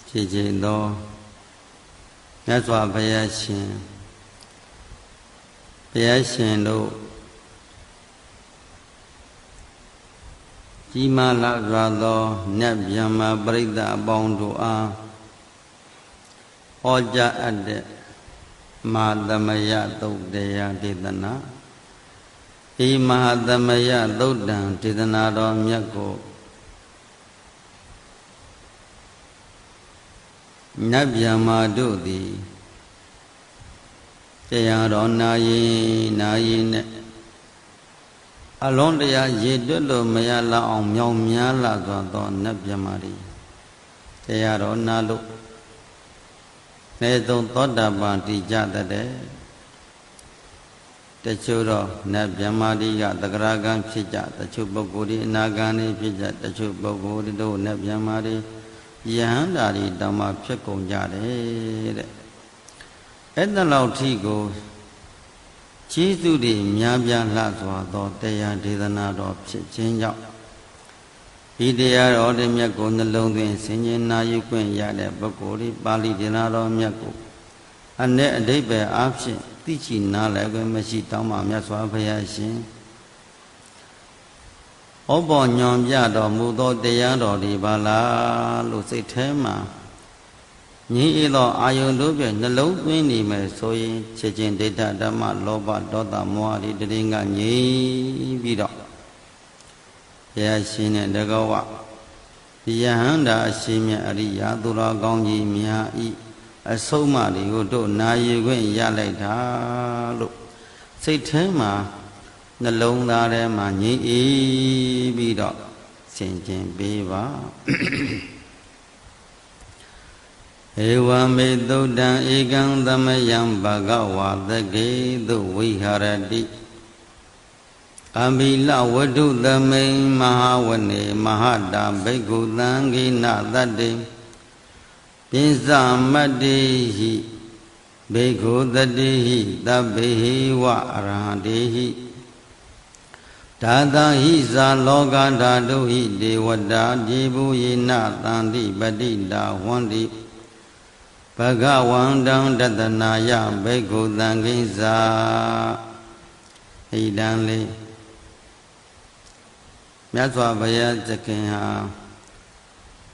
ဖြစ်ခြင်းသောမြတ်စွာဘုရားရှင်တို့ကြီးမားလာစွာသောနတ်ဗျမ္မာပရိသတ်အပေါင်းတို့အားဟောကြားအပ်တဲ့မဟာသမယသုတ်တရားဒေသနာဤမဟာသမယသုတ်တံဒေသနာတော်မြတ်ကိုနတ်ဗျမ္မာတို့သည်တရားတော်နာရင်နဲ့အလုံးတရားရည်တွက်လို့မရလောက်အောင်မြောင်များလာသောနတ်ဗျမ္မာတွေတရားတော်နာလို့နေသုံးသောတာပန်တည်ကြတဲ့တချို့တော့နတ်ဗျမ္မာတွေကသက္ကရာကံဖြစ်ကြတချို့ပုဂ္ဂိုလ်တွေအနာဂံတွေဖြစ်ကြတချို့ပုဂ္ဂိုလ်တို့နတ်ဗျမ္မာတွေယဟန္တာတွေတောင်မှဖြစ်ကုန်ကြတယ်တဲ့အဲ့ဒါလောက်ထိကိုကျေးဇူးတွေများပြားလှစွာသောတရားဒေသနာတော်ဖြစ်ခြင်းကြောင့်ဒီတရားတော်တွေမြတ်ကိုနှလုံးသွင်းဆင်ခြင်နာယူခွင့်ရတဲ့ပုဂ္ဂိုလ်ဒီပါဠိဒေသနာတော်မြတ်ကိုအ내အဓိပ္ပာယ်အားဖြင့်သိချနားလည်ခွင့်မရှိတောင်းမှမြတ်စွာဘုရားရှင်ဩဘောညွန်ပြတော်မူသောတရားတော်ဒီပါလားလို့စိတ်ထဲမှာညီဤသောအာယုန်တို့ဖြင့်နှလုံးသွင်းနေမယ်ဆိုရင်ချက်ချင်းဒိဋ္ဌဓမ္မလောဘဒေါသမောဟတွေတရင်ကငြိမ်းပြီးတော့ဘုရားရှင်နဲ့တကောဝယဟန္တာအရှင်မြတ်အရိယာသူတော်ကောင်းကြီးများဤအဆုံးအမတွေကိုတို့နာယူခွင့်ရလိုက်တာလို့စိတ်ထဲမှာနှလုံးသားထဲမှာငြိမ်းအေးပြီးတော့ဆင်ခြင်ပေးပါဧဝမေသုတ်တံဧကံသမယံဘဂဝါသကေသုဝိဟာရတိအဘိလဝတ္ထုသမိန်မဟာဝနေမဟာတာဘိက္ခုသံဃိနသတ္တေပိစမတ္တိဟိဘိက္ခုတတိဟိသဗ္ဗေဟိဝအရဟတေဟိဒါသဟိဇာလောကဓာတုဟိဒေဝတာဒီဘူယေနသန္တိပတိတာဝန္တိဘဂဝန္တံတတနာယဘိက္ခုသံဃိဇာဣဒံလေးမြတ်စွာဘုရားသခင်ဟာ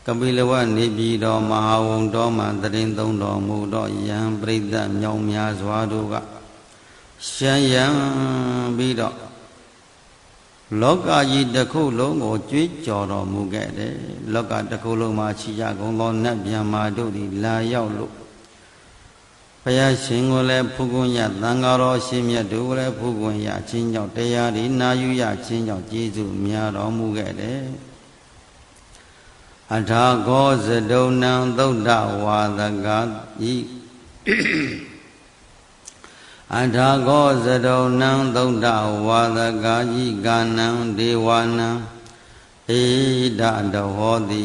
ကပိလဝနေပြည်တော်မဟာဝုံတော်မှာတရင်သုံးတော်မူတော့ယံပရိသတ်မြောင်များစွာတို့ကရှမ်းရံပြီးတော့လောကကြီးတစ်ခုလုံးကိုကြွေးကြော်တော်မူခဲ့တယ်လောကတစ်ခုလုံးမှာရှိကြကုန်သောနတ်ဗျမ္မာတို့သည်လာရောက်လို့ဘုရားရှင်ကိုလည်းဖူးခွင့်ရသံဃာတော်ရှင်မြတ်တို့ကိုလည်းဖူးခွင့်ရခြင်းကြောင့်တရားဒီနာယူရခြင်းကြောင့်ကျေးဇူးများတော်မူခဲ့တယ်အထာဂောဇဒုံနံသုဒ္ဓဝါဒကဤအထာဂောဇဒုံနံသုဒ္ဓဝါဒကာယိကာနံဒေဝနံဧဒတဟောတိ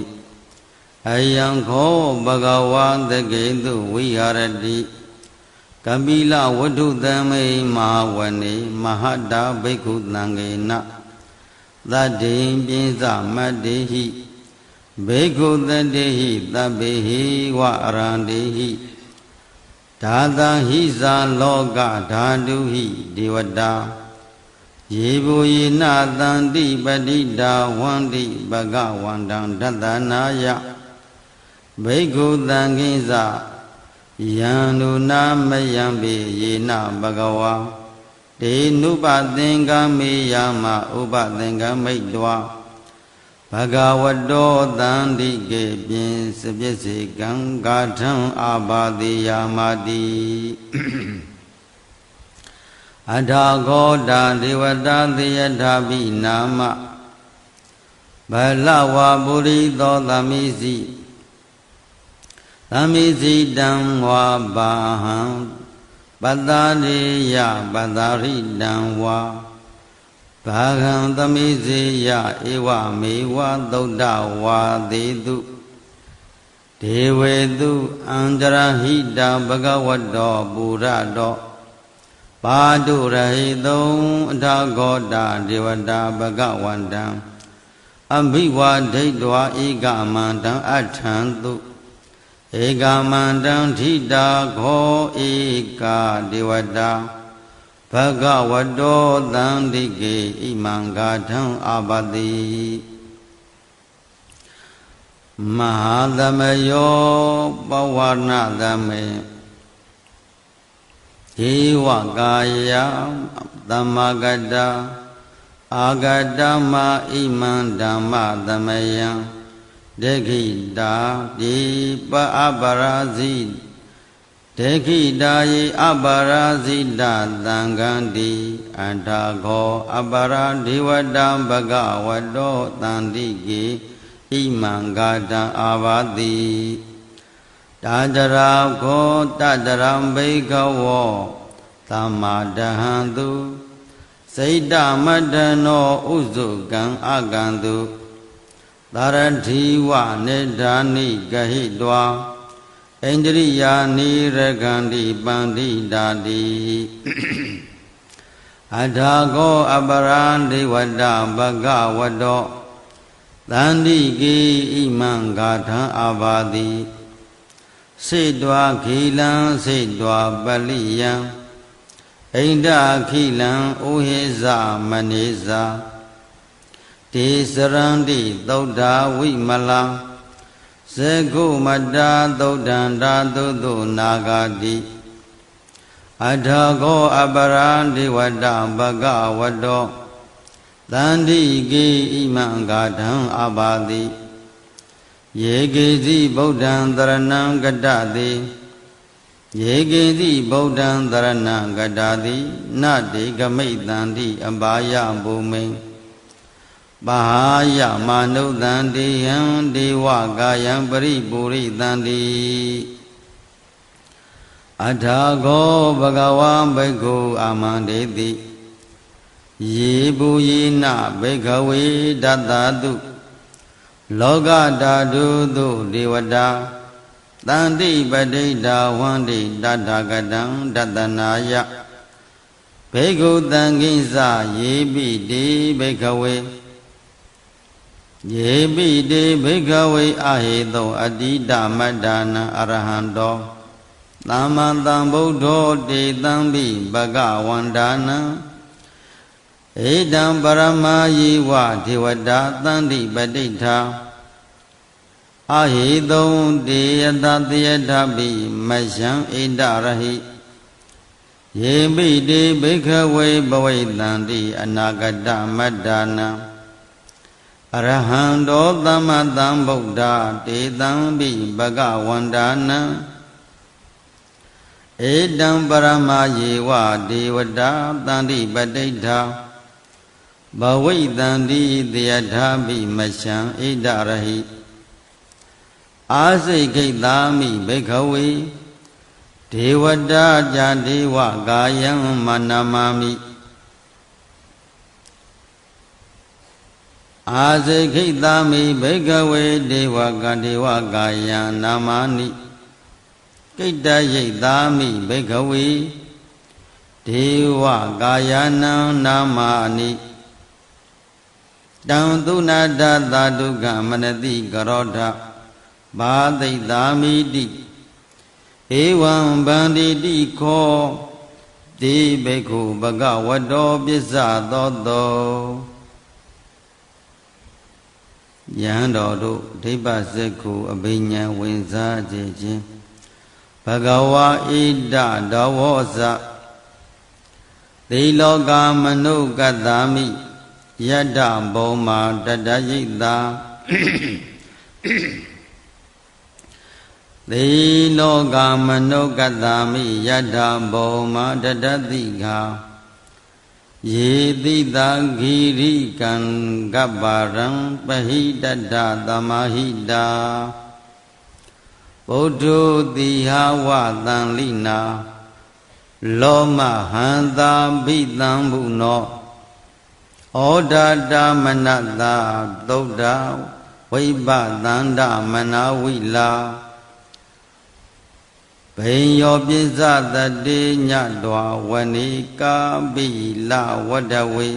အယံခောဘဂဝါသကေတုဝိဟာရတိကပိလဝတ္ထုသမိမဟာဝနေမဟာတာဘိက္ခုသံဃေနသတ္တိပိစမတ္တိဟိဘိက္ခုတတေဟိသဗ္ဗေဟိဝအရန္တေဟိဒါသဟိဇာလောကဓာတုဟိဒေဝတာယေဘူယေနသန္တိပတိတာဝန္တိဘဂဝန္တံဒတနာယဘိက္ခုသံဃိဇယံနုနာမယံပေယေနဘဂဝါဒေနုပသင်္ကမေယမဥပသင်္ကမိတ်တွာဘဂဝတောသန္တိကေပြင်စပစ္စေကံကာထံအာဘာတိယာမတိအထာဂောတာဒေဝတာသေယထာပိနာမဘလဝပုရိသောသမိစီတံဝါဘာဟံပတ္တာရိယပတ္တာရိတံဝါဘာဂံသမိစေယဧဝမေဝသုဒ္ဓဝါသေတုဒေဝေတုအန္တရဟိတာဘဂဝတောပုရတောပါတုရဟိတုံအထာဂောတာဒေဝတာဘဂဝန္တံအဘိဝါဒိဋ္ဌဝါဧကမန္တံအထံတု Ekamandang thita kho eka devata Bhagavato dandike imangathang abadi Mahadamayo pavanadame Evakaya dhammagada Agadama imandama dhamayang Dekhita dipa abarazi Dekhita ye abarazi da dangandi Antagho abaradivada bhagavato dandike imangada avadi Tadara ko tadaram bhikavo Tamadahantu Saita madano uzugang agantu Taradhiwa nedani gahidwa Indriya niragandi bandidadi Adhago abarandi vada bhagavato Dandiki imangatha avadi Sidwa khilang sidwa baliyang Inda khilang uheza maneza Tisarandi Dauda Vimala Sego Mada Daudanda Dudu Nagadi Adhago Abarandi Vada Bhagavato Dandiki imangadang abadi Yegezi Bodhan Dharanang Gadadi Yegezi Bodhan Dharanang Gadadi Nadi Gamitandi Abaya Bhuming Bahaya manu dandi yang dewa yang beri puri dandi Adhago bhagavan bhikkhu amandeti Yebu yina bhikkhave dattadu Loka dadu devada Dandi padita vandi dattagadang dattanaya Bhikkhu tanginsa yebi de bhikkhave Yebi de bhikkhave aheto adita madana arahando Tamantang buddho te tambi bhagavandana Edam parama yewa devada tandi padita Aheto te yatatiyatapi masang edarahi Yebi de bhikkhave bhavaitanti anagata madana Arahando Dhammatam Buddha Te Tambi Bhagavandana Edam Parama Yewa Devada Tandi Padita Bhavaitanti Deyathapi Masang Edarahi Asikitami Bhikkhave Devada Jadewa Gayam Manamami Asikitami bhikkhave devaka gaya namani Kitayitami bhikkhave deva gaya namani Tantuna daduka manati karodha Bhaditami di Evam banditi ko Di bhikkhu bhagavato pissa toto Yando Deba Seku Abinya Winza Jijin Bhagava Ida Davosa Diloka Manu Gadami Yada Boma Dadayita Diloka Manu Gadami Yada Boma Dadadika Yedita giri kan gabarang pahidada tamahida Bodho dihawa tanlina Loma hanta bidang buno Odada manada doda Vaibadanda manawila Penyo pisa tadi nyadwa wanika bila wadawi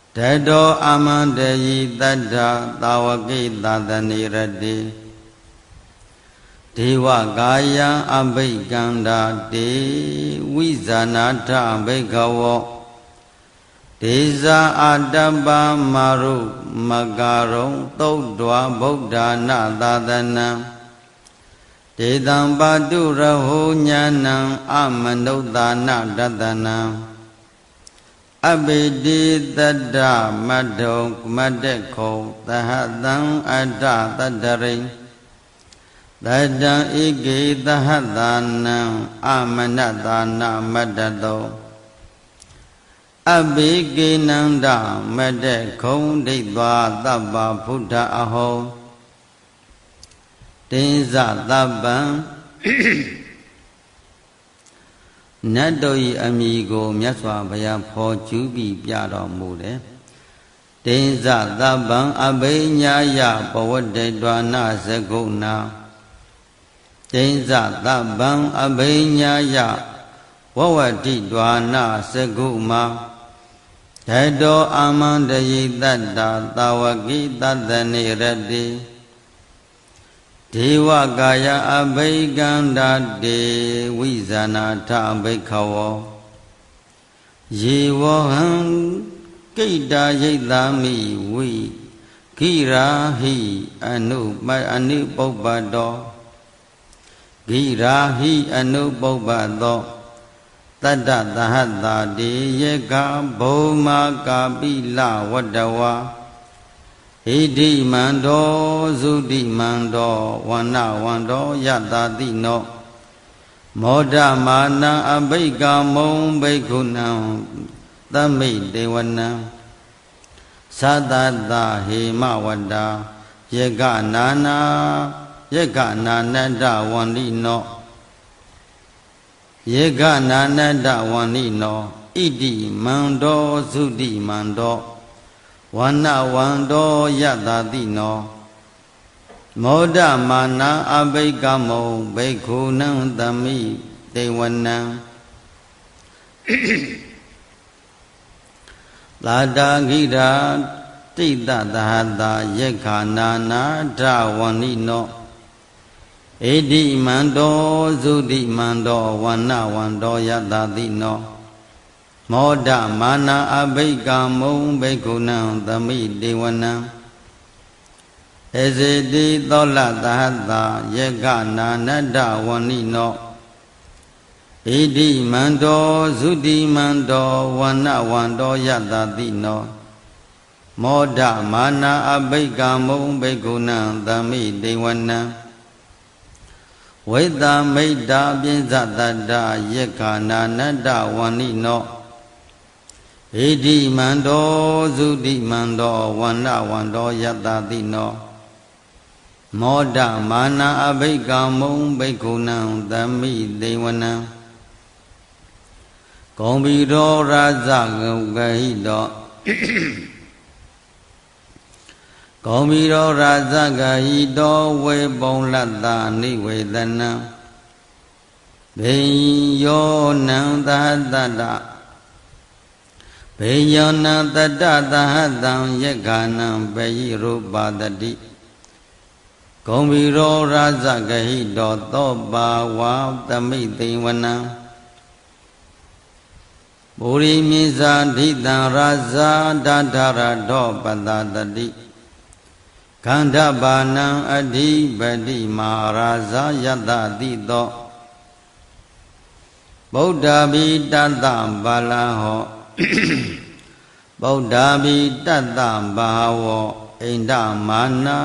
Dado amandayi tada tawaki tadani radi ဒေဝကာယံအဘိကန္တာတေဝိဇာနာထဘိကဝောဒေဇာအတ္တပမာရုမကာရုံသုတ်တွာဗုဒ္ဓနာသာသနံဒေတံပါတုရဟောညာဏံအမနုဿာနတတနံအဘိတိတတ္တမတ္တုမတ္တခောသဟတံအတ္တတတ္တရိတတံဧကေသဟတာနံအမနတာနာမတ္တတောအဘိကေနန္ဒမတ္တခုံဒိဋ္ဌာသဗ္ဗဗုဒ္ဓအဟောတင်းဇသဗ္ဗံနတ်တို့၏အမိကိုမြတ်စွာဘုရားဖော်ကျူးပြီးပြတော်မူတယ်တင်းဇသဗ္ဗံအဘိညာယဘဝတ္တေတွာနာဇဂုဏတင်းဇသဗ္ဗံအဘိညာယဝဝတိတွာနာဇဂုမဓတောအာမန္တယိတတ္တာသာဝကိတတ္တနေရတိဒေဝကာယအဘိကန္တာတေဝိဇာနာထဘိခဝောယေဝဟံကိတ္တာယိတ္တာမိဝိခိရာဟိအနုပုပ္ပတောခိရာဟိအနုပုပ္ပတောတတ္တသဟတာတေယေကဘုမာကာပိလဝတ္တဝါဣတိမန္တောသုတိမန္တောဝန္နဝန္တောယတာတိနောမောဒမာနံအဘိကာမုံဘိက္ခုနံသမိတေဝနံသတ္တတဟေမဝတ္တာယေကနာနာနတ္တဝန္တိနောယေကနာနတ္တဝန္တိနောဣတိမန္တောသုတိမန္တောဝန္နဝန္တောယတာတိနောမောဒမာနံအဘိကမောဘိက္ခုနံသမိတေဝနံလာတာဂိရာတိတသဟတာယေခာနာနာထဝန္တိနောဣတိမန္တောသုတိမန္တောဝန္နဝန္တောယတာတိနောမောဒမာနံအဘိကမုံဘိက္ခုနံသမိတေဝနံဧစေတိသောလသဟတာယေကနာနတ္တဝန္တိနောဣတိမန္တောသုတိမန္တောဝန္နဝန္တောယတာတိနောမောဒမာနံအဘိကမုံဘိက္ခုနံသမိတေဝနံဝိတမိတ်တာပိဇတတ္တယေကနာနတ္တဝန္တိနောဣတိမန္တောသုတိမန္တောဝန္နဝန္တောယတာတိနောမောဒမာနံအဘိကမုံဘိက္ခုနံသမိတေဝနံဂုံဘီရောရာဇဂုဂဟိတောဂုံဘီရောရာဇဂဟိတောဝေပုံလတ္တနိဝေဒနံဘေယောနံသဟတတ္တဘေယောနံတတ္တသဟတံယေခာနံဘေယိရူပတတိဂုံဘီရောရာဇဂဟိတောသောပါဝါသမိသိဝနံဘူရိမိဇာဓိတံရာဇာဒဓရတောပတတတိခန္ဓဘာနံအဓိပတိမာရာဇာယတတိတောဗုဒ္ဓဘိတတ္တဘာလဟောဗုဒ္ဓဘိတတ္တဘာဝောဣန္ဒမာနာ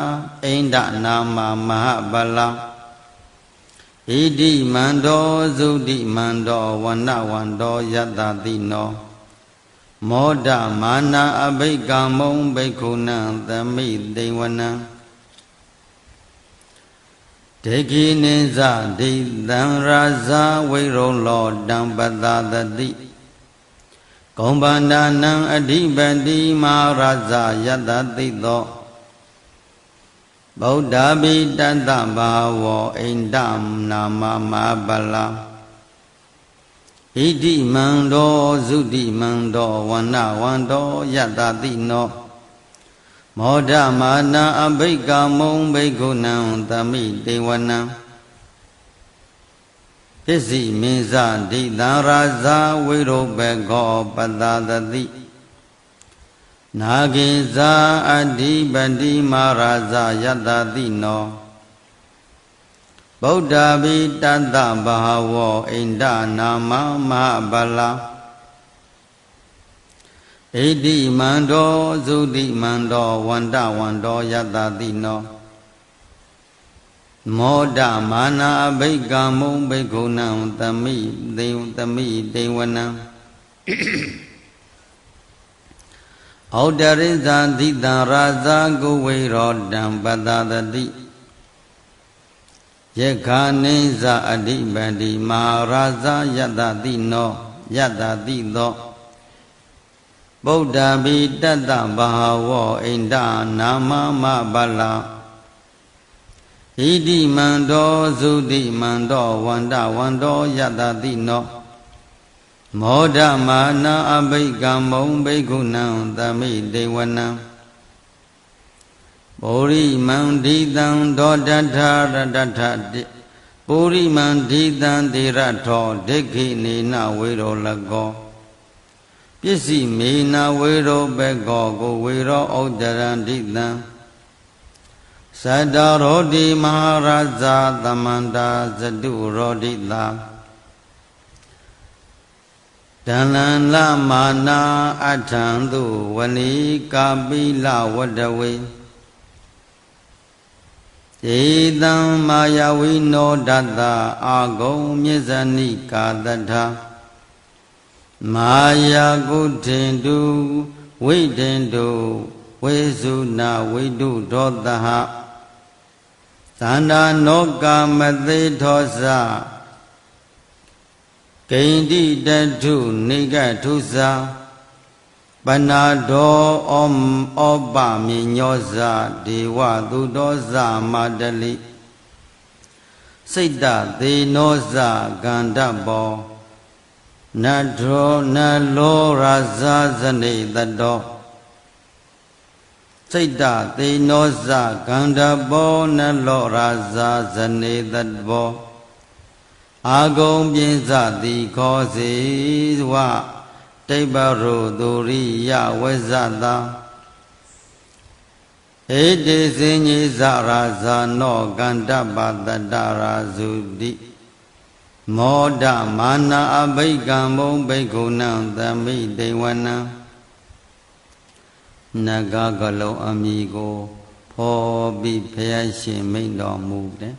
ဣန္ဒနာမမဟာဗလံဣတိမန္တောသုတိမန္တောဝန္နဝန္တောယတတိနောမောဒမာနာအဘိကမုံဘိက္ခုနံသမိတေဝနံဒေခိနိဇဒိတံရာဇဝိရုံလောတံပတတတိဂုံဗန္ဒနံအဓိပတိမာရာဇယတတိသောဗုဒ္ဓဘိတတ္တဘာဝောဣန္ဒနာမမဗလံဣတိမန္တောသုတိမန္တောဝန္နဝန္တောယတတိနောမောဒမာနံအဘိကမုံဘိက္ခုနံသမိတေဝနံ ပစ္စည်းမင်းစဒိသံရာဇာဝိရုပကောပတသတိနာဂိဇာအဓိပတိမာရာဇာယတတိနောဗုဒ္ဓဘိတတ္တဘာဝောအိန္ဒနာမမဟာဗလာဣတိမန္တောသုတိမန္တောဝန္တဝန္တောယတတိနောမောဒမာနာအဘိကံမုံဘိက္ခုနံသမိတေဝနံဩတရိဇာသီတံရာဇာကုဝေရောတံပတသတိယက္ခာနိဇာအဓိပတိမဟာရာဇာယတတိနောယတတိသောဗုဒ္ဓဘိတတ္တဘာဝောအိန္ဒနာမမဗလာဣတိမန္တောသုတိမန္တောဝန္တဝန္တောယတတိနောမောဒမာနာအဘိကံမုံဘိက္ခုနံသမိတေဝနံပုရိမန္တိတံဒောတထရတထပုရိမန္တိတံတိရထောဒိဋ္ဌိနေနဝေရောလကောပစ္စည်းမေနဝေရောဘကောကိုဝေရောဩတရန္တိတံသတ္တရောတိမဟာရဇာသမန္တာဇတုရောတိတာတဏ္ဍလမာနာအထံသူဝဏီကာပိလဝတ္တဝေဧတံမာယဝိနောဒတ္တအာဂုံမြေဇဏိကာတထမာယာကုထေတုဝိတေတုဝေစုနာဝိတုဒောတဟသန္တာနောကာမသေထောဇဂိန္တိတထုနေကထုဇာပနာဒောဩပမိညောဇဒေဝသူတောဇမတလိစိတ်တသေနောဇကန္တဘောနထောနလောရာဇဇနေတတောစိတ်တသေနောဇကန္တဘောနလောရာဇဇနေတတောအာဂုံပြင်းစသည်ခောစေဝတိပရောသူရိယဝဇ္ဇတာဧတေစဉ္ညေဇရာဇာနောကန္တပတတ္တရာဇုတိမောဒမာနာအဘိကံမုံဘိက္ခုနံသမိတေဝနံနဂကလုံးအမိကိုဖော်ပြီးဘုရားရှင်မိန့်တော်မူတယ်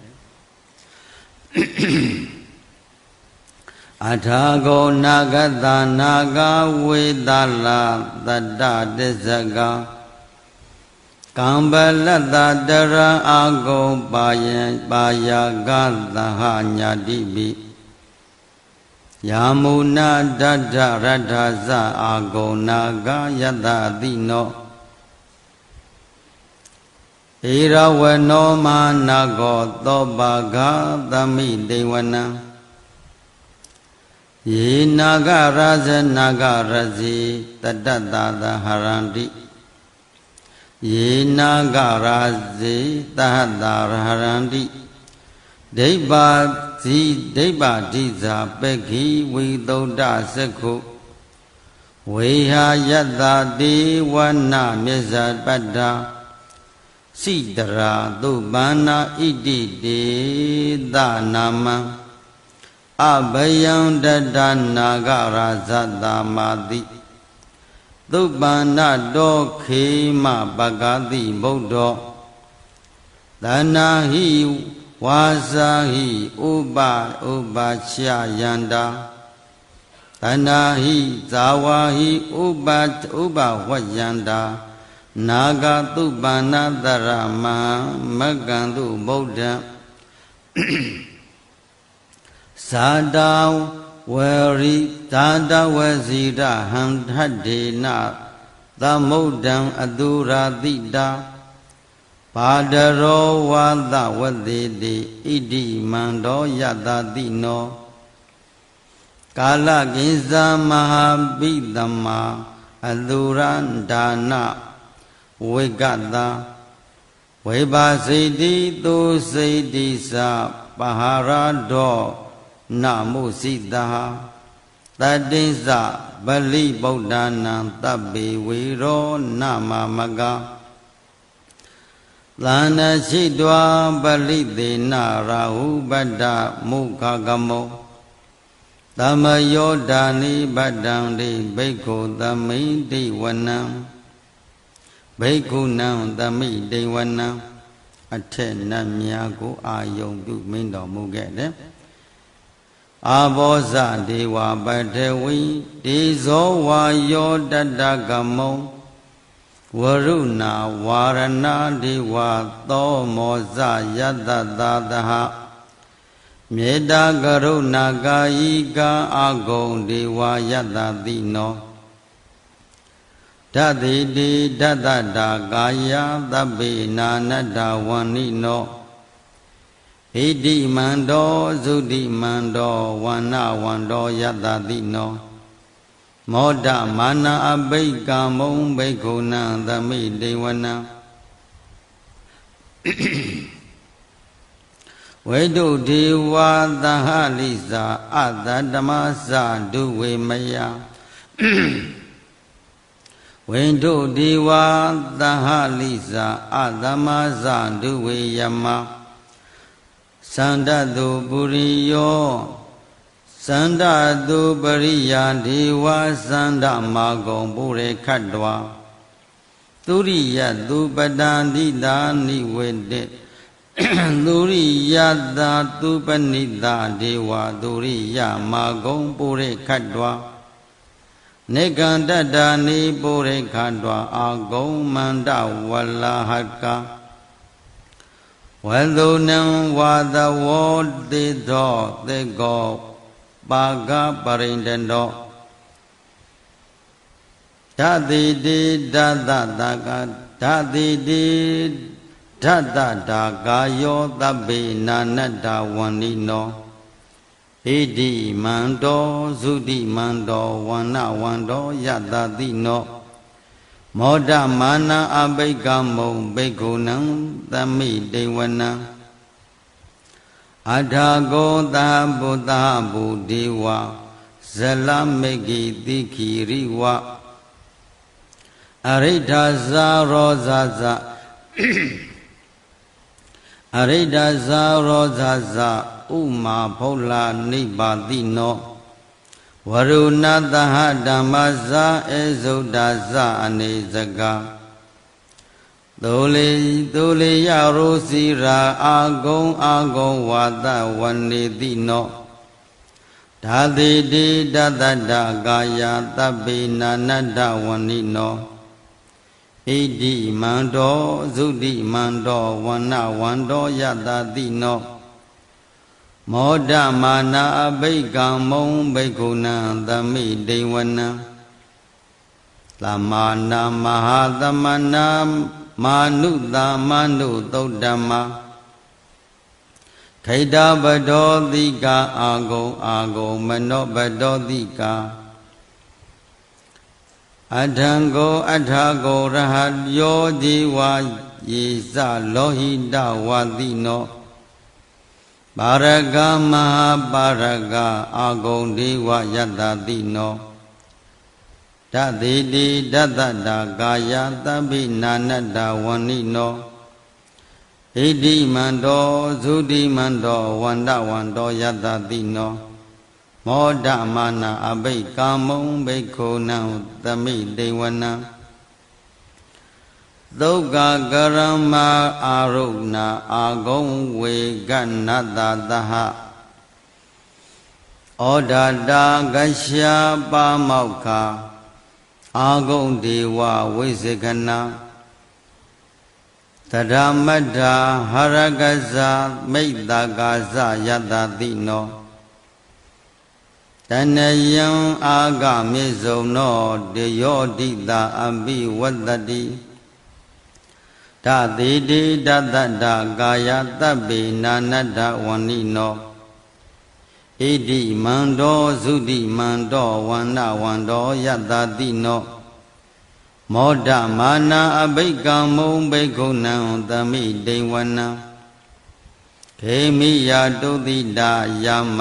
အထာဂောနာဂတနာဂဝေတလာတတ္တတစ္ဆကကံပလတ္တတရအာဂောပါယံပါယကသဟညာတိပိယာမုနာတတ္ထရထဇအာဂောနာဂယတတိနောဧရဝနောမာနာဂောသောပါဂသမိတေဝနံယေနာဂရဇနာဂရဇေတတ္တတာသဟရန္တိယေနာဂရဇေတဟတ္တာရဟရန္တိဒိဗ္ဗဇိဒိဗ္ဗဒိဇာပက္ခိဝိသုဒ္ဓစက္ခုဝေဟာယတ္တတေဝနာမြစ္ဆပတ္တာစိတရာသုပန္နာဣတိတေသနာမံအဘယံတတနာဂရာဇတမာတိသုပန္နတောခေမပဂတိဗုဒ္ဓောသနာဟိဝါစာဟိဥပချယန္တာသနာဟိဇာဝဟိဥပဝယန္တာနာဂသုပန္နတရမမကံတုဗုဒ္ဓံဇာတာဝရိဇာတဝစီရဟံထဒေနသမုဒ္ဒံအတုရာတိတာပါဒရောဝါသဝတိတိဣတိမန္တောယတတိနောကာလကိဉ္စမဟာပိတမအတုရန္ဒာနဝိကတဝေဘာစိတိသူစိတိသပဟာရဒော na mô si ta ta tinh sa bali Buddha nam tabbi vi ro nama maga lana si dwa bali te na rahu bada mukha gamo Tama yodani badang di bhikkhu tami di wanam bhikkhu nam tami di wanam အထက်နတ်များကိုအာယုံပြုမင်းတော်မူခဲ့တယ်အာဘောဇဒေဝပထေဝီဒေဇောဝါယောတတကမောဝရုဏဝါရဏဒေဝသောမောဇယတ္တသာသဟမေတ္တာကရုဏာကာယိကာအဂုံဒေဝယတ္တတိနောဓာတိတိဓတ္တတာကာယသဗ္ဗေနာနတ္တဝန္နိနောဣတိမန္တောသုတိမန္တောဝန္နဝန္တောယတ္တတိနောမောဒမာနအဘိကမုံဘိက္ခုနံသမိတေဝနံဝိတုဒေဝသဟလိစာအတဓမ္မသဒုဝေမယဝိတုဒေဝသဟလိစာအသမသဒုဝေယမသန္တတုပုရိယောသန္တတုပရိယာဒေဝသန္တမာဂုံပုရေခတ္တဝသုရိယတုပတံတိတာနိဝေတေသုရိယတာတုပနိတာဒေဝသုရိယမာဂုံပုရေခတ္တဝနေကန္တတာနိပုရိခတ္တဝအာဂုံမန္တဝလဟကဝသုနံဝါသဝောတိသောသေကောပါကပရိန္တတောဓာတိတိဓာတတကဓာတိတိဓာတတာကာယောသဗ္ဗေနာနတ္တဝန္နိနောဣတိမန္တောသုတိမန္တောဝန္နဝန္တောယတ္တတိနောမောဒမာနအဘိကမုံဘိက္ခုနံသမိတေဝနံအထာကောသဗုဒ္ဓဗုဒေဝဇလမေကိတိခိရိဝအရိဋ္ဌဇာရောဇဇအရိဋ္ဌဇာရောဇဇဥမာဖုလနိဗ္ဗာတိနောဝရုဏသဟဓမ္မဇာဧဇုဒ္ဒဇအနေစကသုလေယရောစီရာအာဂုံဝါဒဝနေတိနောဓာတိတိတတ္တကာယသဗ္ဗေနာနတ္တဝန္နိနောဣတိမန္တောသုတိမန္တောဝန္နဝန္တောယတ္တတိနောမောဒမာနာအဘိကမုံဘိက္ခုနံသမိတေဝနံသမနာမဟာသမနာမာနုသမနုသုတ်တမခိတပဒောတိကာအာဂုံမနောပဒောတိကာအထံကိုအထာကိုရဟယောဒီဝါယေစလောဟိတဝါတိနောပါရကမဟာပါရကအာဂုံဒီဝယတ္တတိနောဓာတိတိဓတ္တတာကာယသဗ္ဗိနာနတ္တဝန္နိနောဣတိမန္တောသုတိမန္တောဝန္တဝန္တောယတ္တတိနောမောဒမာနအဘိကာမုံဘိက္ခုနံသမိတေဝနံသုက္ကကရမအာရုဏအာဂုံဝေကနတ္တသဟဩဒတာကရှာပါမောက္ခအာဂုံဒေဝဝိစေခဏသရမတ္ထာဟရကဇာမိတ်တကာဇယတ္တတိနောတဏယံအာဂမေဇုံနောတေယောတိတာအပိဝတ္တတိဓာတိတိဓတ္တတာကာယသဗ္ဗေနာနတ္တဝန္နိနောဣတိမန္တောသုတိမန္တောဝန္နဝန္တောယတ္တတိနောမောဒမာနာအဘိကမုံဘိက္ခုနံသမိတေဝနံခေမိယာတုတိတာယမ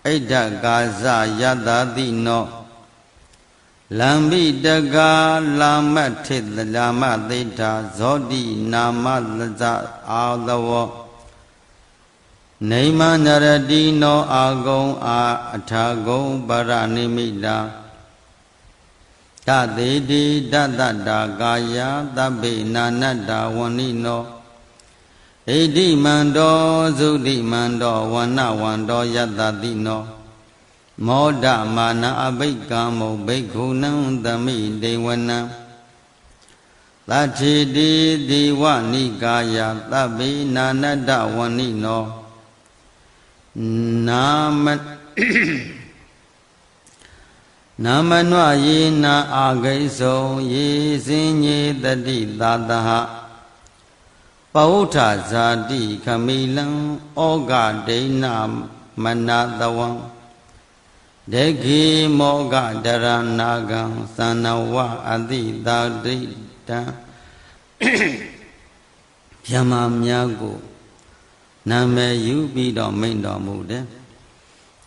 ဣဒ္ဓကာဇယတတိနောလံပိတကာလာမထေတလာမသိတာဇောတိနာမလဇအာသဝနေမနရတိနောအာဂုံအာအထာဂုံပရနိမိတာတသေတိတတ္တာကာယသဗ္ဗေနာနတ္တဝဏိနောဣတိမန္တောသုတိမန္တောဝဏဝန္တောယတတိနောမောဒမာနအဘိက္ကမုဘိက္ခုနံသမိဒေဝနံသတိတိဒီဝနိကာယသဗ္ဗေနာနတ္တဝဏိနောနာမနွယေနာအာဂိသုံယေစင်ညေတတိသာတဟပဝုဋ္ဌဇာတိခမိလံဩဃဒိဏမနာတဝံဒေခိမောဃဒရဏဂံသနဝအတိတာတိတံဗျမများကိုနာမည်ယူပြီးတော့မိန့်တော်မူတယ်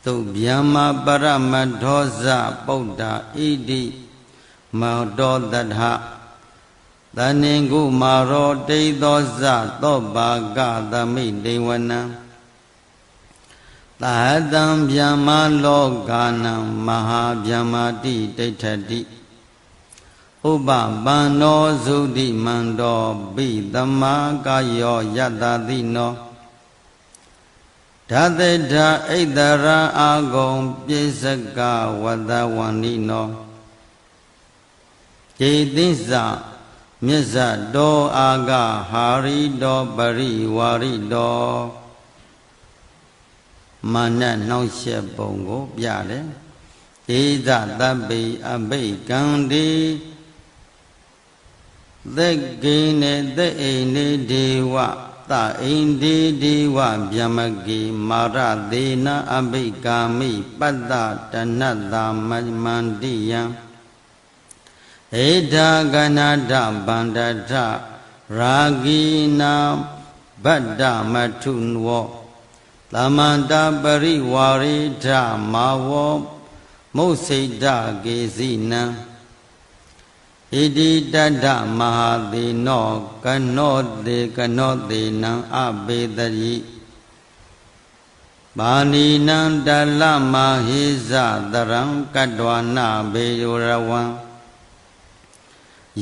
သုဗျမပရမဒောဇပုဒ္ဓဣတိမောတောတထသနင်္ကုမာရောတိသောဇသောပါကသမိဒေဝနံသာတံဗျမလောကနံမဟာဗျမတိဒိဋ္ဌတိဥပပန္နောသုတိမန္တောဘိသမကာယောယတတိနောဓာတေဓာဣတရာအာဂုံပိစကဝတဝန္နိနောကျေသိစ္စာမြစ္ဆတောအာဂဟာရိတောပရိဝါရိတောမာနနှောင့်ယှက်ပုံကိုပြတယ်ဧသတပ္ပိအဘိကံတိသက်ကိနေသက်အိနေဒေဝသအိန္ဒီဒီဝဗျမကိမာရသေနအဘိကာမိပတ္တတနတ္တမမန္တိယံဧဒါကနာဒဗန္တထရာဂိနာဗတ္တမထုနဝသမန္တပရိဝါရိထမာဝမုစိတ္တကေစီနံဣတိတတ္တမဟာသေနောကနောသေနံအဘေတရိပါဏိနံတလမဟိဇတရံကတ္တဝနာဘေယောရဝံ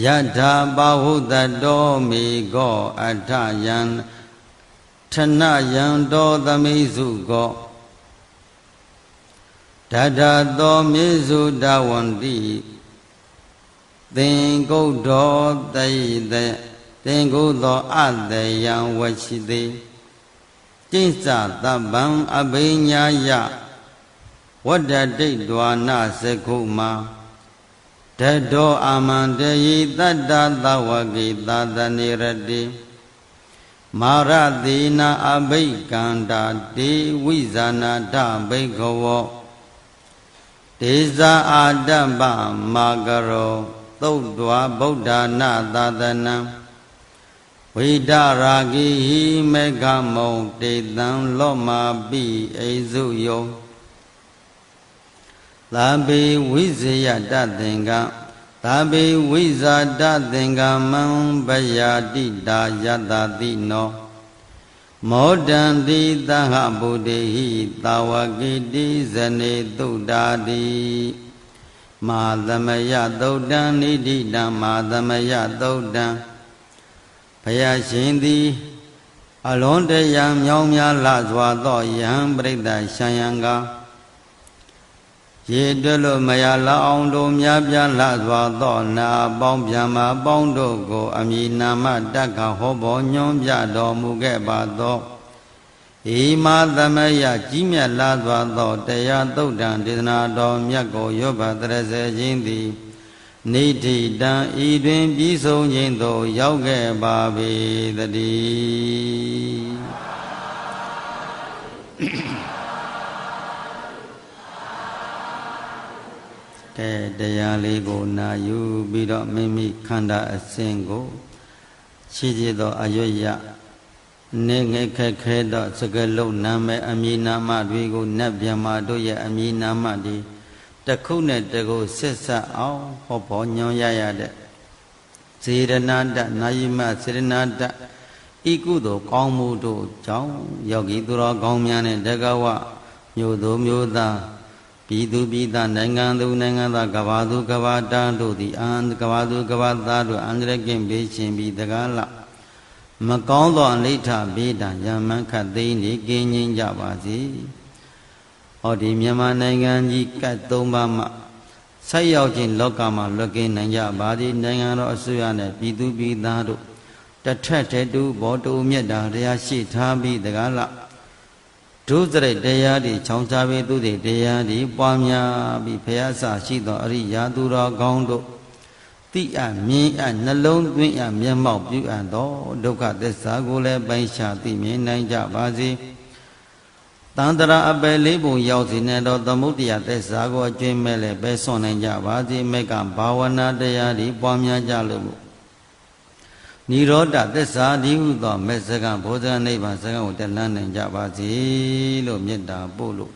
ယထာဘာဟုတတောမေကောအထယံထနယံတောသမိစုကောဒဒသောမေစုဒဝန္တိသင်္ကုတ်တော်တိတေသင်္ကုတ်သောအတေယံဝရှိတိကိစ္စတဗ္ဗံအဘိညာယဝတ္တတိဒွာနသကုမာဓတောအာမန္တယိတတ္တသဝကိသာသနေရတိမာရသေနာအဘိကန္တာတေဝိဇာနာတဘိခဝောဒေဇာအာတပ္ပမာကရောသုတ်တွာဗုဒ္ဓနာသာသနံဝိဒရာဂိဟိမေဃမုံတေတံလောမာပိအိစုယောသာဘေဝိဇယတသင်္ကသာဘေဝိဇာတသင်္ကမံဗယာတိတာယတတိနောမောဒံတိသဟဗုဒိဟိသာဝကိတိဇနေသုဒ္ဓာတိမာသမယသုတ်တံနိတိတံမာသမယသုတ်တံဘုရားရှင်သည်အလွန်တရာမြောင်းများလှစွာသောယဟန်ပရိသတ်ရှံယံကရေတွက်လို့မရလောက်အောင်တို့များပြားလှစွာသောနာပေါင်းဗျမပေါင်းတို့ကိုအမည်နာမတက္ခဟောပေါ်ညွှန်ပြတော်မူခဲ့ပါသောဣမာသမယကြီးမြတ်လာစွာသောတရားသုတ်တံဒေသနာတော်မြတ်ကိုရောဘတရစေခြင်းသည်နိတိတံဤတွင်ပြီးဆုံးခြင်းသို့ရောက်ခဲ့ပါပေတည်းတရားလေးကိုနာယူပြီးတော့မိမိခန္ဓာအစဉ်ကိုရှိသေးသောအရွတ်ရ နေငယ်ခက်ခဲသောစကလုံးနာမည်အမည်နာမတွေကိုနတ်ဗျမတို့ရဲ့အမည်နာမတွေတစ်ခုနဲ့တစ်ခုဆက်ဆက်အောင်ဟောပေါ်ညွှန်ရရတဲ့စေရနာတနာယိမစေရနာတဤကုသိုလ်ကောင်းမှုတို့ကြောင့်ယောဂီသူတော်ကောင်းများနဲ့တက္ကဝမြို့သူမြို့သားပြည်သူပြည်သားနိုင်ငံသူနိုင်ငံသားကဘာသူကဘာတာတို့သည်ကဘာသူကဘာသားတို့အန္တရာယ်ကင်းဘေးရှင်ပြီးတကားလမကောင်းသောအနိဋ္ဌဘေးဒဏ်ရမန်းခတ်သိမ်းနေကင်းငြိမ်းကြပါစေ။ဟောဒီမြန်မာနိုင်ငံကြီးကတ်၃ပါးမှဆက်ရောက်ခြင်းလောကမှာလွတ်ကင်းနိုင်ကြပါစေ။နိုင်ငံတော်အစိုးရနဲ့ပြည်သူပြည်သားတို့တထက်တဲ့တူဘောတူမြတ်တာတရားရှိထားပြီးတကားလဒုစရိုက်တရားတွေချောင်းချပြီးသူတွေတရားတွေပွားများပြီးဖျားဆရှိသောအရိယာသူတော်ကောင်းတို့တိအမြင်အနှလုံးသွင်းအမျက်မှောက်ပြုအပ်သောဒုက္ခသစ္စာကိုလည်းပိုင်ရှာသိမြင်နိုင်ကြပါစေ။တန်တရာအပယ်လေးပုံရောက်စီနေသောသမုဒ္ဒရာသစ္စာကိုအကျဉ်းမဲ့လည်းပဲဆွနိုင်ကြပါစေ။မေကဘာဝနာတရားတွေပွားများကြလို့နိရောဓသစ္စာဒီဟုသောမေစကံဘောဇနိဗ္ဗာန်စကံကိုတက်လှမ်းနိုင်ကြပါစေလို့မေတ္တာပို့လို့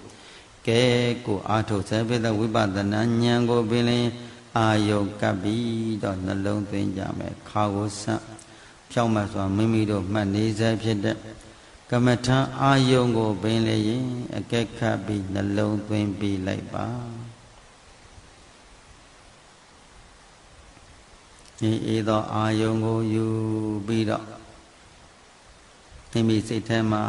ကဲကိုအာထုဆေပိသဝိပဿနာဉာဏ်ကိုပင်လင်အာယုကပ်ပြီးတော့နှလုံးသွင်းကြမယ်ခါကိုဆန့်ဖြောင်းမှစွာမိမိတို့မှတ်နေစေဖြစ်တဲ့ကမ္မထံအာယုကိုပင်လေရင်အကဲခတ်ပြီးနှလုံးသွင်းပြီးလိုက်ပါဒီသောအာယုကိုယူပြီးတော့မိမိစိတ်ထဲမှာ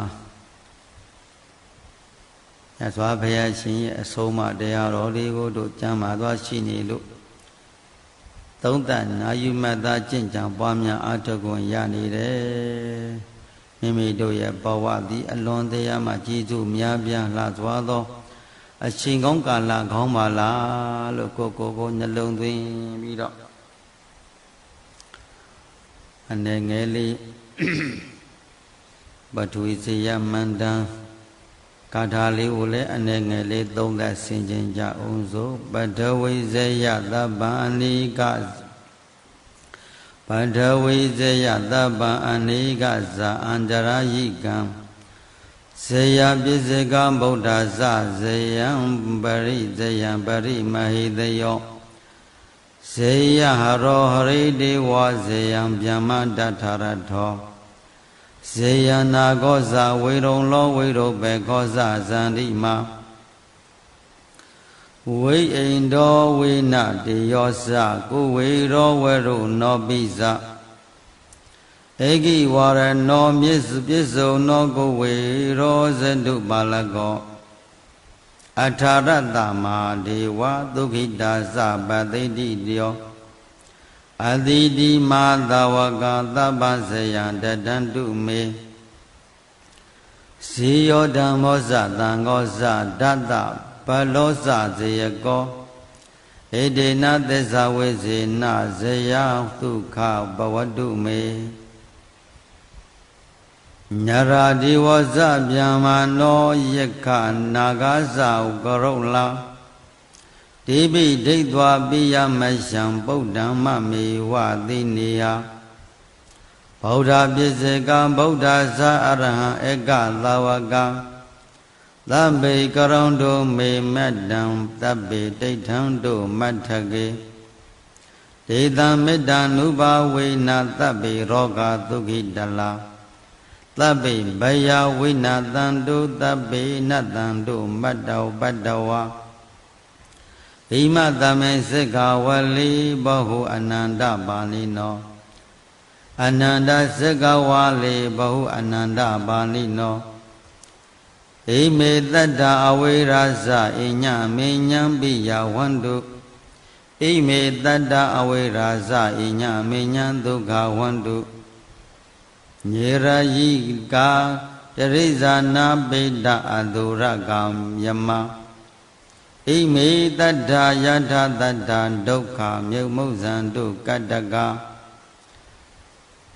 ရသော်ဘုရားရှင်ရဲ့အဆုံးအမတရားတော်လေးကိုတို့ကျမ်းမာသွားရှိနေလို့သုံးသပ်နာယူမှတ်သားကျင့်ကြံပွားများအားထုတ်ခွင့်ရနေတယ်မိမိတို့ရဲ့ဘဝသည်အလွန်တရားမှကျေးဇူးများပြားလှစွာသောအချိန်ကောင်းကာလကောင်းပါလားလို့ကိုနှလုံးသွင်းပြီးတော့အနေငယ်လေးပထဝီဇေယမန္တံကာထာလေးကိုလည်းအနေငယ်လေးသုံးသပ်ဆင်ခြင်ကြအောင်စို့ပထဝီဇေယသဗ္ဗအနိကပထဝီဇေယသဗ္ဗအနိကဇာအန္တရာယိကံဇေယပစ္စကဗုဒ္ဓဇဇေယံပရိဇေယံပရိမဟိတယောဇေယဟရောဟရိတေဝဇေယံဗျမတထရထောဇေယနာကောဇဝေရုံလောဝေရုပေကောဇဇန္တိမဝိအိန္ဒောဝိနတေယောဇကုဝေရောဝရုနောပိဇဧကိဝရနောမြစ္စုံနောကုဝေရောဇတုပါလကောအထာရတ္တမဒေဝဒုက္ခိတာသပတိတိတယောအတိတိမာသဝကသဗ္ဗဇယံတတံတုမေဇေယောဓမ္မောဇသံဃောဇဒတ္တဘလောဇဇေယကောဣဒေနသစ္စာဝေဇေနဇယဒုက္ခဘဝတုမေညရာဒီဝဇဗျာမနောယက္ခနာဂဇာကရုလာတိပိဒိဋ္ဌဝပိယမရှံဗုဒ္ဓံမမေဝသိနေယဗုဒ္ဓပစ္စေကဗုဒ္ဓဇာအရဟံဧကသာဝကသဗ္ဗေကရုံတို့မေမတ္တံသဗ္ဗေဒိဋ္ဌံတို့မထကေဒေသမေတ္တ ानु ဘာဝေနသဗ္ဗေရောဂဒုက္ခိတလာသဗ္ဗေဘယဝိနတံတုသဗ္ဗေနတံတုမတ္တောပတ္တဝါဣမတမေစက္ခဝလိဘဟုအနန္တပါဠိနောအနန္တစက္ခဝါလိဘဟုအနန္တပါဠိနောဣမေတတ္တအဝိရာဇဣညမေညံပိယဝန္တုဣမေတတ္တအဝိရာဇဣညမေညံဒုက္ခဝန္တုညေရယိကာတရိဇာနာပိတ္တအတုရကံယမဣမေတတ္ထာယထာတတ္ထာဒုက္ခမြုပ်မုဇ္ဇံတုကတ္တက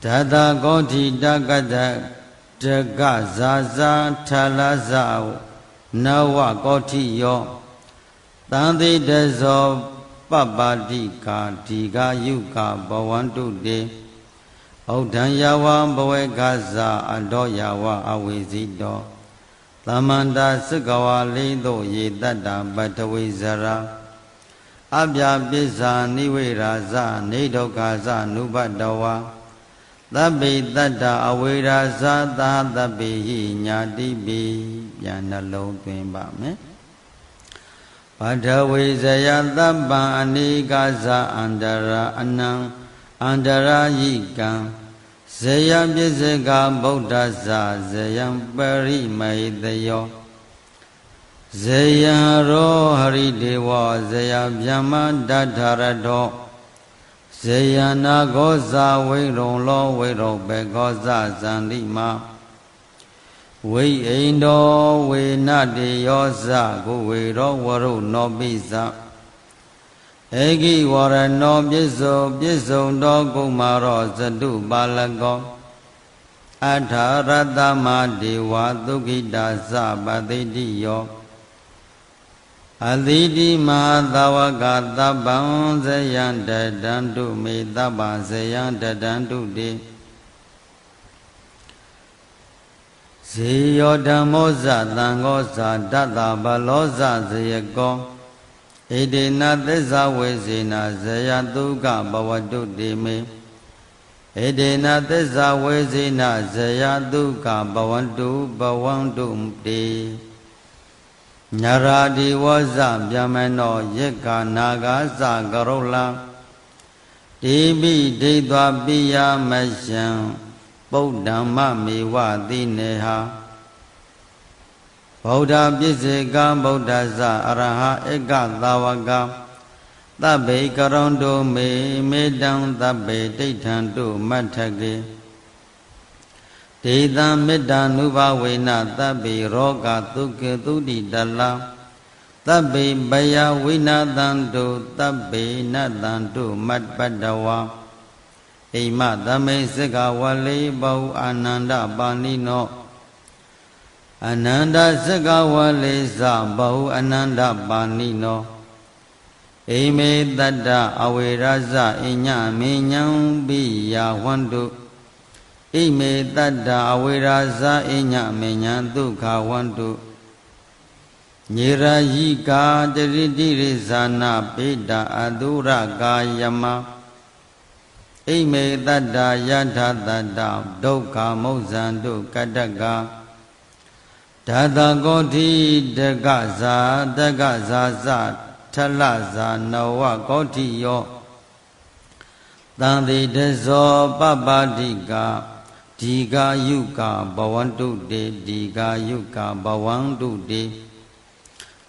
ဓာတကောဋိတကတ္တတကဇာဇာထလဇာနဝကောဋိယောတံတိတဇောပပ္ပတိကာဒီဃယုကဘဝန္တုတေ ဩဒံယဝဘဝေကဇာအတောယဝအဝိဇိတောသမန္တာစကဝါလေးတို့ရေတတ္တာပတဝိဇရာအပြာပစ္စာနိဝေရာဇနေဒုက္ခဇနုပတ္တဝါသဗ္ဗေတတ္တအဝေရာဇသာသဗ္ဗေဟိညာတိပိပြန်နှလုံးသွင်းပါမယ်ပတဝိဇယသဗ္ဗံအနိကာဇအန္တရာအနံအန္တရာယိကံဇယပစ္စကဗုဒ္ဓဇဇယံပရိမေတယောဇယံရောဟရိဒေဝဇယဗျမ္မတထရတောဇယနာဂောဇဝိရုံလောဝိရုဘေဂောဇဇန္တိမဝိအိန္ဒောဝေနတေယောဇကုဝေရောဝရုနောပိဇဧကိဝရနောပစ္စုံတောကုမာရောဇတုပါလကောအထာရတမဒေဝသုခိတာဇပတိတိယောအသီတိမဟာသဝကသဗ္ဗံဇယံတတံတုမေသဗ္ဗဇယံတတံတုတေဇေယောဓမ္မောဇသံဃောဇတတ္တဗလောဇဇယကောဣတိနသစ္စာဝေစေနဇယတုကဘဝတုတေမေဣတိနသစ္စာဝေစေနဇယတုကဘဝန္တုဘဝန္တုတေနရာဒီဝဇဗျမနောယက္ခနာဂဇကရုလံတိပိဒိဋ္ဌပိယမရှံပုဒ္ဓမ္မမေဝတိနေဟာဗုဒ္ဓပစ္စေကဗုဒ္ဓဇအရဟဧကသာဝကသဗ္ဗေကရုံတုမေတံသဗ္ဗေတိဋ္ဌံတုမတ္ထကေဒေသံမေတ္တာနုဘဝေနသဗ္ဗေရောဂသုခေသုတိတလံသဗ္ဗေဘယဝိနာသံတုသဗ္ဗေနတံတုမတ္ပတ္တဝါဣမသမေစကဝလေဘောအာနန္ဒပါဏိနောအနန္တစကဝလေသဘောအနန္တပါဏိနောဣမေတတ္တအဝေရဇအညမေညံပိယဝန္တုဣမေတတ္တအဝေရာဇအညမေညံဒုက္ခဝန္တုညေရယိကာတရိတိရိဇာနာပိတာအတုရကာယမဣမေတတ္တယထာတတ္တဒုက္ခမုဇ္ဇန္တုကတ္တကဓာတကောတိတကဇာတကဇာဇထလဇာနဝကောတိယောတံတိတဇောပပတိကဒီဃာယုကဘဝန္တုတေဒီဃာယုကဘဝန္တုတေ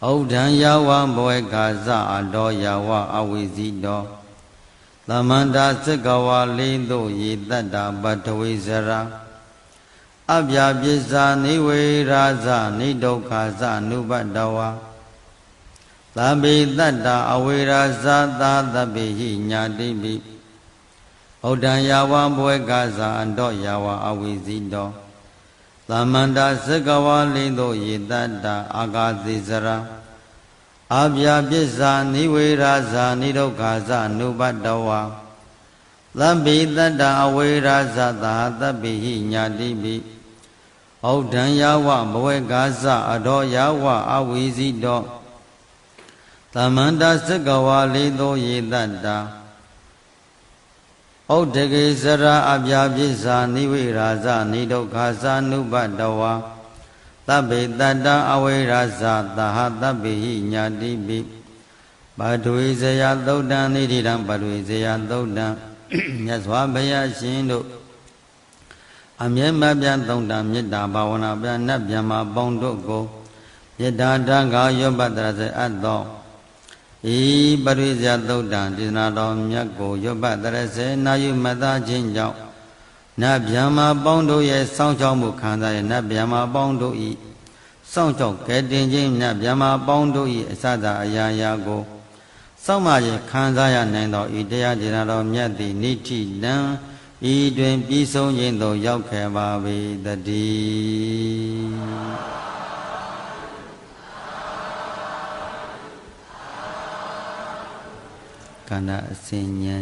ဩဒံယဝဘဝေကဇအတောယဝအဝိဇိတောသမန္တာစကဝါလေးတို့ရေတတ္တာပတဝိဇရာအပြာပစ္စာနိဝေရာဇနိဒုက္ခဇနုပတ္တဝါသဗ္ဗေတတ္တာအဝေရာဇသာသဗ္ဗေဟိညာတိပိဩဒံယဝဘဝေကဇအတောယဝအဝိဇိတောသမန္တာစကဝါလေးတို့ရေတတ္တာအာဂတိဇရာအပြာပစ္စာနိဝေရာဇနိဒုက္ခဇနုပတ္တဝါသဗ္ဗေတတ္တအဝေရာဇသာသဗ္ဗေဟိညာတိပိဩဒံယဝဘဝေကဇအတောယဝအဝိဇိတောသမန္တာစကဝါလေးတို့ရေတတ္တာဩဒကေစရာအပြာပစ္စာနိဝေရာဇနိဒုက္ခဇနုပတ္တဝါသဗ္ဗေတတ္တအဝေရာဇသာသဗ္ဗေဟိညာတိပိပဒဝေဇယသုတ်တံနိဋ္ဌိတံပဒဝေဇယသုတ်တံမြတ်စွာဘုရားရှင်တို့အမြဲမပြတ်သုံးတံမေတ္တာဘာဝနာပြနတ်ဗျမပေါင်းတို့ကိုမေတ္တာတံခါယောပတ္တရစေအပ်သောဤပရိဇယသုတ်တံဒေသနာတော်မြတ်ကိုယောပတ္တရစေနာယုမတခြင်းကြောင့်နတ်ဗျမပေါင်းတို့ရဲ့စောင့်ရှောက်မှုခံစားရနတ်ဗျမပေါင်းတို့ဤစောင့်ရှောက်ကဲတင်ခြင်းနတ်ဗျမပေါင်းတို့ဤအစသာအရာရာကိုစောင့်မှရင်ခံစားရနိုင်သောဤတရားဒေသနာတော်မြတ်သည်နိဋ္ဌိတံဤတွင်ပြီးဆုံးခြင်းသို့ရောက်ခဲ့ပါပေတည်းကန္နာအစဉ်ဉာဏ်